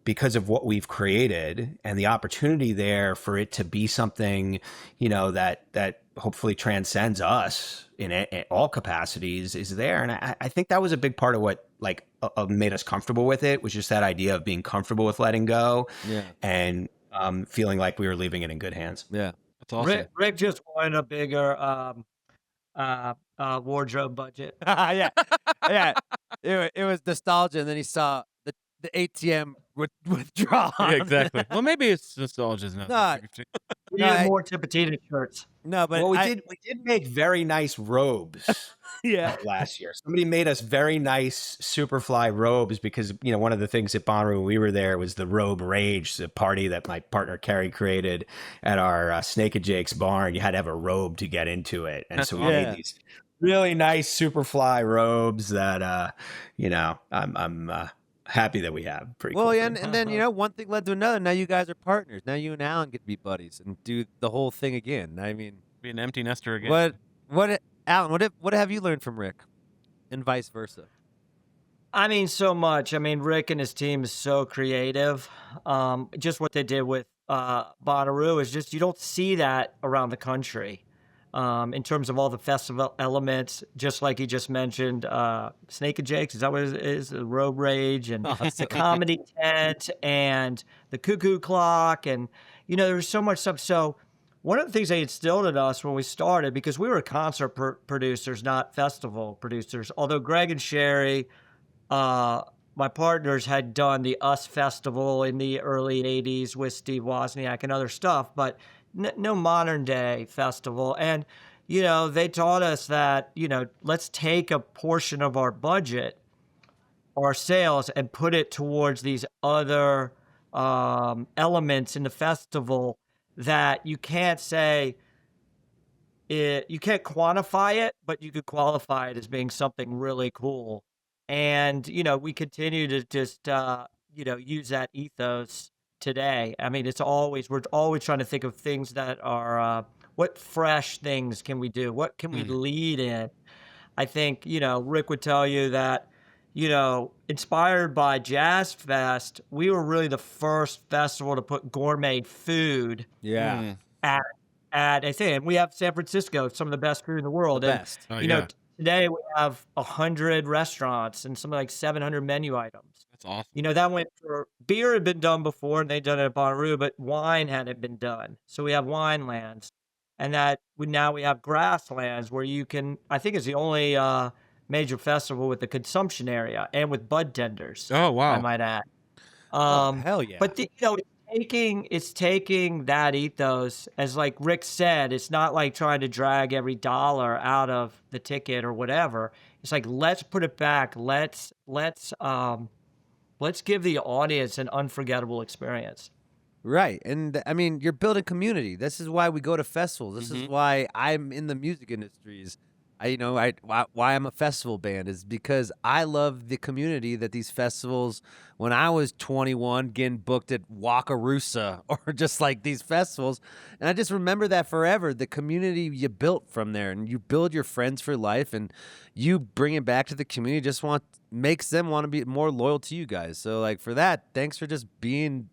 because of what we've created and the opportunity there for it to be something, that hopefully transcends us in all capacities is there. And I think that was a big part of what made us comfortable with it, was just that idea of being comfortable with letting go and feeling like we were leaving it in good hands. Yeah. that's awesome. Rick just wanted a bigger wardrobe budget. Yeah. It was nostalgia, and then he saw the ATM withdraw. Yeah, exactly. Well, maybe it's nostalgia. No, We need more Tipatina shirts. no, but Well, we did make very nice robes. Yeah. Last year, somebody made us very nice Superfly robes because one of the things at Bonnaroo when we were there was the Robe Rage, the party that my partner Kerry created at our Snake and Jake's barn. You had to have a robe to get into it, and so we made these really nice Superfly robes that I'm happy that we have. Pretty Well, cool yeah, thing. and then one thing led to another. Now you guys are partners. Now you and Alan get to be buddies and do the whole thing again. I mean, Be an empty nester again. Alan, what have you learned from Rick, and vice versa? I mean, so much. I mean, Rick and his team is so creative. Just what they did with Bonnaroo is just, you don't see that around the country. In terms of all the festival elements, just like he just mentioned, Snake and Jake's, is that what it is? The Road Rage and the comedy tent and the cuckoo clock. And, there's so much stuff. So one of the things they instilled in us when we started, because we were concert producers, not festival producers, although Greg and Sherry, my partners, had done the US Festival in the early 80s with Steve Wozniak and other stuff, but no modern day festival. And, they taught us that, let's take a portion of our budget, our sales, and put it towards these other elements in the festival that you can't say you can't quantify it, but you could qualify it as being something really cool. And, we continue to just, use that ethos today. I mean, we're always trying to think of things that are, what fresh things can we do? What can we lead in? I think, Rick would tell you that, inspired by Jazz Fest, we were really the first festival to put gourmet food at I think, and we have San Francisco, some of the best food in the world. The and, best. Today we have 100 restaurants and something like 700 menu items. That's awesome. That went for beer had been done before and they'd done it at Bonnaroo, but wine hadn't been done. So we have wine lands, and now we have grasslands where you can. I think it's the only major festival with a consumption area and with bud tenders. Oh wow! I might add. Hell yeah! But it's taking that ethos, as like Rick said, it's not like trying to drag every dollar out of the ticket or whatever. It's like, let's put it back. Let's give the audience an unforgettable experience. Right. And I mean, you're building community. This is why we go to festivals. This is why I'm in the music industries. why I'm a festival band is because I love the community that these festivals. When I was 21, getting booked at Wakarusa or just like these festivals, and I just remember that forever. The community you built from there, and you build your friends for life, and you bring it back to the community. Just makes them want to be more loyal to you guys. So like for that, thanks for just meeting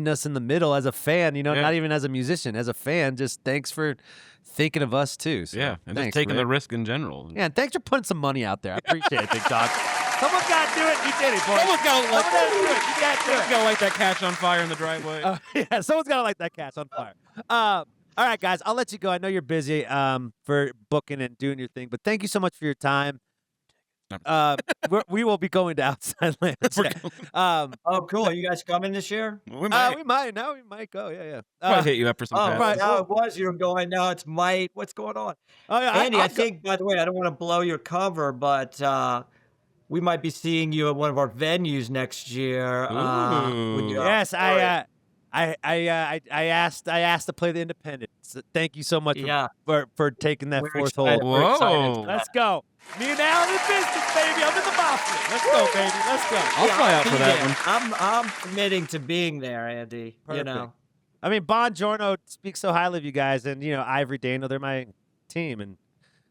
us in the middle as a fan. Not even as a musician, as a fan. Just thanks for thinking of us too. So, and thanks, just taking Rick. the risk in general. Yeah, and thanks for putting some money out there. I appreciate it, Big Dog. Someone's got to do it. You did it, boy. Someone's got to light You got to light that catch on fire in the driveway. Yeah, someone's got to light that catch on fire. All right, guys, I'll let you go. I know you're busy for booking and doing your thing, but thank you so much for your time. We will be going to Outside Lands. Oh, cool. Are you guys coming this year? We might. We might. No, we might go. Yeah. Probably hit you up for some. Oh, passes. right. Oh, it was. You're going. Now it's might. What's going on? Oh, yeah. Andy, I think, by the way, I don't want to blow your cover, but we might be seeing you at one of our venues next year. Yes, I asked to play the Independent. So thank you so much for taking that fourth hole. We're excited. Let's go. Me and Alan in business, baby. I'm in the box. Let's go, baby. Let's go. I'll fly out for that one. I'm committing to being there, Andy. Perfect. You know. I mean, Bongiorno speaks so highly of you guys, and Ivory Daniel, they're my team, and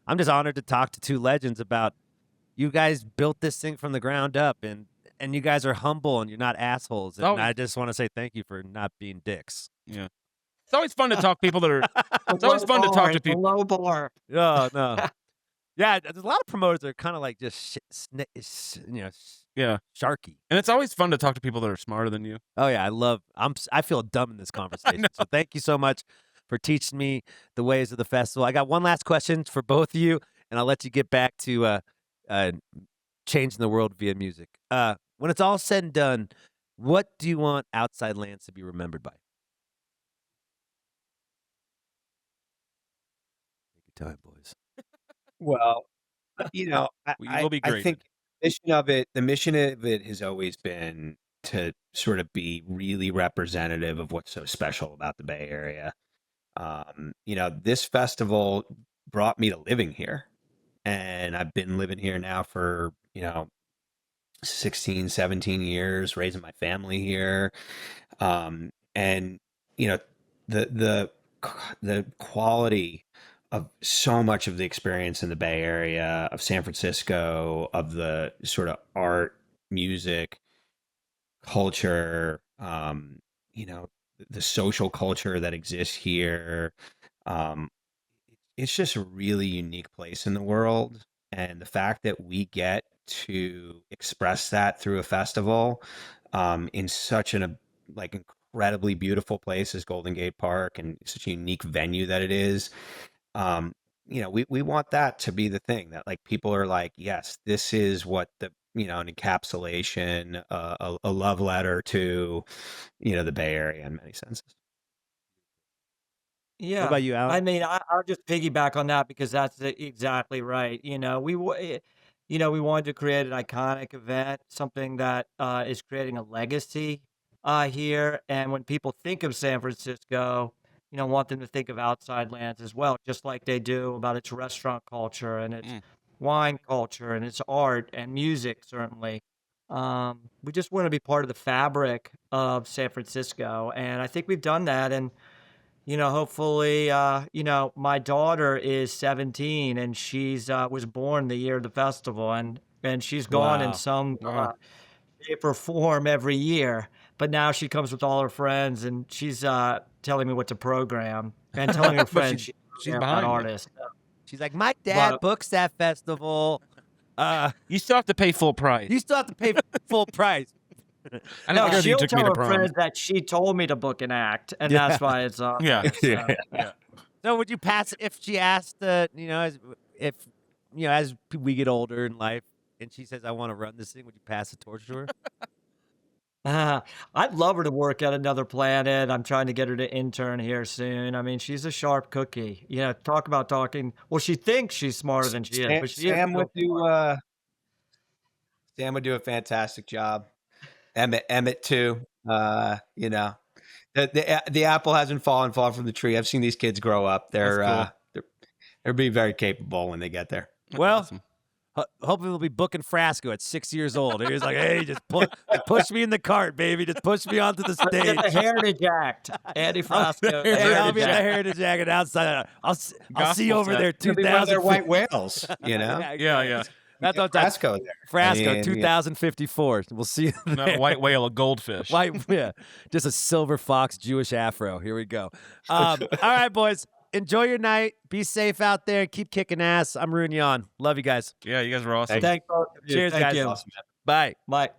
I'm just honored to talk to two legends about you guys built this thing from the ground up, and you guys are humble and you're not assholes, and I just want to say thank you for not being dicks. Yeah, it's always fun to talk to people that are. It's always fun to talk to people. Low bar. Oh no. Yeah, there's a lot of promoters that are kind of like just sharky. And it's always fun to talk to people that are smarter than you. Oh yeah, I feel dumb in this conversation. So thank you so much for teaching me the ways of the festival. I got one last question for both of you, and I'll let you get back to changing the world via music. When it's all said and done, what do you want Outside Lands to be remembered by? Take your time, boys. Well, will be great. I think the mission of it has always been to sort of be really representative of what's so special about the Bay Area. This festival brought me to living here, and I've been living here now for 16, 17 years, raising my family here. And the quality of so much of the experience in the Bay Area, of San Francisco, of the sort of art, music, culture, the social culture that exists here. It's just a really unique place in the world. And the fact that we get to express that through a festival in such an incredibly beautiful place as Golden Gate Park, and such a unique venue that it is, we want that to be the thing that people are like, yes, this is what an encapsulation, a love letter to the Bay Area in many senses. Yeah. What about you, Alan? I mean, I'll just piggyback on that because that's exactly right. We wanted to create an iconic event, something that is creating a legacy here. And when people think of San Francisco, want them to think of Outside Lands as well, just like they do about its restaurant culture and its wine culture and its art and music, certainly. We just want to be part of the fabric of San Francisco. And I think we've done that. And hopefully, my daughter is 17 and she's was born the year of the festival, and she's gone in some shape or form every year. But now she comes with all her friends, and she's telling me what to program and telling her friends she's behind an artist. She's like, my dad books that festival. You still have to pay full price. You still have to pay full price. I She'll took me tell to her prom. friends that she told me to book an act, and that's why it's Yeah. So would you pass if she asked, as we get older in life, and she says, I want to run this thing, would you pass the torch to her? I'd love her to work at Another Planet. I'm trying to get her to intern here soon. I mean, she's a sharp cookie. Talk about talking. Well, she thinks she's smarter than she is, but she Sam is. would do a fantastic job. Emmett too. The apple hasn't fallen far from the tree. I've seen these kids grow up. They're They'll be very capable when they get there. Well, Awesome. hopefully we'll be booking Frasco at 6 years old. He's like, hey, just push me in the cart, baby. Just push me onto the stage. The Heritage Act. Andy Frasco. the Hey, I'll be Heritage in the Act. Heritage Jacket outside. I'll see you Gospel over set. there. It'll be one of their 2000. white whales, you know? Yeah. That's what I'm Frasco there. Frasco, I mean, 2054. We'll see you Not there. a white whale, a goldfish. Just a silver fox Jewish afro. Here we go. All right, boys. Enjoy your night. Be safe out there. Keep kicking ass. I'm rooting you on. Love you guys. Yeah, you guys were awesome. Thanks, both of you. Cheers, Thank guys. you. Awesome, man. Bye. Bye.